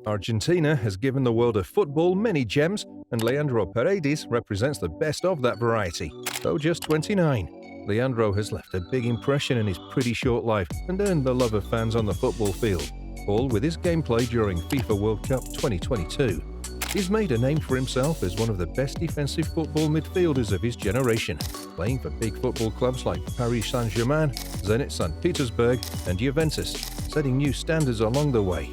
Argentina has given the world of football many gems, and Leandro Paredes represents the best of that variety. Though just 29, Leandro has left a big impression in his pretty short life and earned the love of fans on the football field, all with his gameplay during FIFA World Cup 2022. He's made a name for himself as one of the best defensive football midfielders of his generation, playing for big football clubs like Paris Saint-Germain, Zenit St. Petersburg, and Juventus, setting new standards along the way.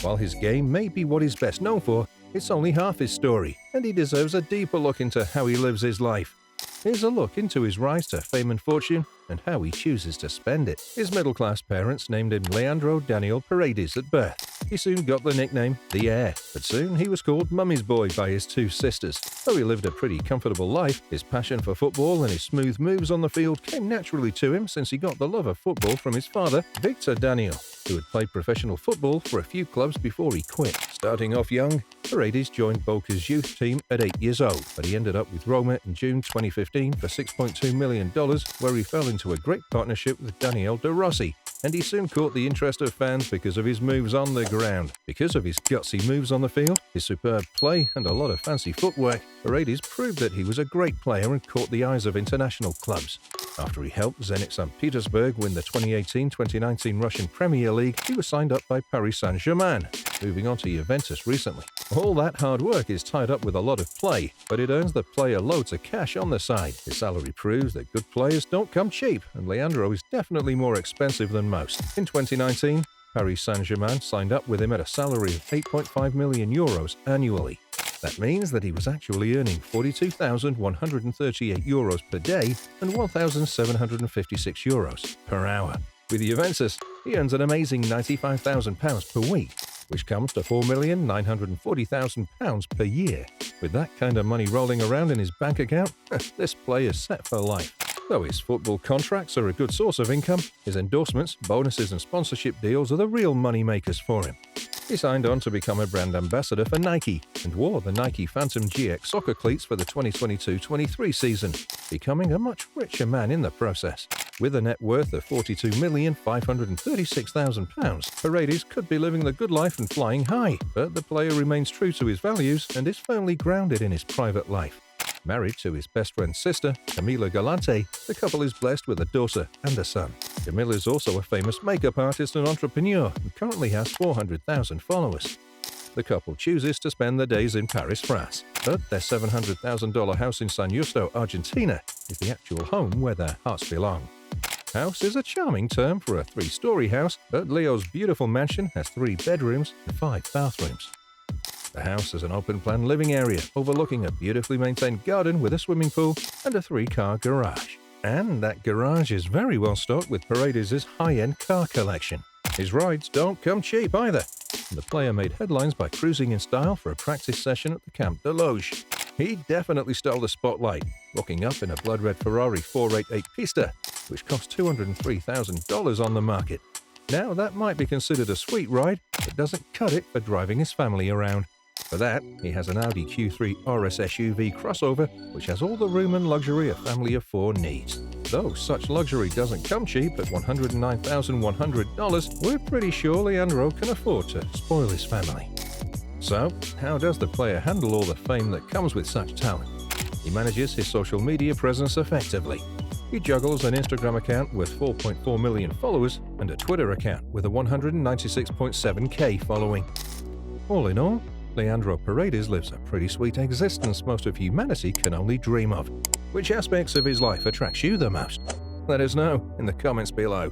While his game may be what he's best known for, it's only half his story, and he deserves a deeper look into how he lives his life. Here's a look into his rise to fame and fortune and how he chooses to spend it. His middle-class parents named him Leandro Daniel Paredes at birth. He soon got the nickname The Heir, but soon he was called Mummy's Boy by his two sisters. Though he lived a pretty comfortable life, his passion for football and his smooth moves on the field came naturally to him since he got the love of football from his father, Victor Daniel, who had played professional football for a few clubs before he quit. Starting off young, Paredes joined Boca's youth team at 8 years old, but he ended up with Roma in June 2015 for $6.2 million, where he fell into a great partnership with Daniel De Rossi, and he soon caught the interest of fans because of his moves on the ground. Because of his gutsy moves on the field, his superb play, and a lot of fancy footwork, Paredes proved that he was a great player and caught the eyes of international clubs. After he helped Zenit St. Petersburg win the 2018-2019 Russian Premier League, he was signed up by Paris Saint-Germain, moving on to Juventus recently. All that hard work is tied up with a lot of play, but it earns the player loads of cash on the side. His salary proves that good players don't come cheap, and Leandro is definitely more expensive than most. In 2019, Paris Saint-Germain signed up with him at a salary of €8.5 million annually. That means that he was actually earning €42,138 per day and €1,756 per hour. With Juventus, he earns an amazing £95,000 per week, which comes to £4,940,000 per year. With that kind of money rolling around in his bank account, this player's set for life. Though his football contracts are a good source of income, his endorsements, bonuses and sponsorship deals are the real money makers for him. He signed on to become a brand ambassador for Nike and wore the Nike Phantom GX soccer cleats for the 2022-23 season, becoming a much richer man in the process. With a net worth of £42,536,000, Paredes could be living the good life and flying high, but the player remains true to his values and is firmly grounded in his private life. Married to his best friend's sister, Camila Galante, the couple is blessed with a daughter and a son. Camila is also a famous makeup artist and entrepreneur and currently has 400,000 followers. The couple chooses to spend their days in Paris, France, but their $700,000 house in San Justo, Argentina, is the actual home where their hearts belong. House is a charming term for a 3-story house, but Leo's beautiful mansion has 3 bedrooms and 5 bathrooms. The house has an open-plan living area overlooking a beautifully maintained garden with a swimming pool and a 3-car garage. And that garage is very well stocked with Paredes' HighEnd Car Collection. His rides don't come cheap either. The player made headlines by cruising in style for a practice session at the Camp de Loge. He definitely stole the spotlight, rocking up in a blood-red Ferrari 488 Pista, which cost $203,000 on the market. Now that might be considered a sweet ride, but doesn't cut it for driving his family around. For that, he has an Audi Q3 RS SUV crossover, which has all the room and luxury a family of 4 needs. Though such luxury doesn't come cheap at $109,100, we're pretty sure Leandro can afford to spoil his family. So, how does the player handle all the fame that comes with such talent? He manages his social media presence effectively. He juggles an Instagram account with 4.4 million followers and a Twitter account with a 196.7k following. All in all, Leandro Paredes lives a pretty sweet existence most of humanity can only dream of. Which aspects of his life attracts you the most? Let us know in the comments below.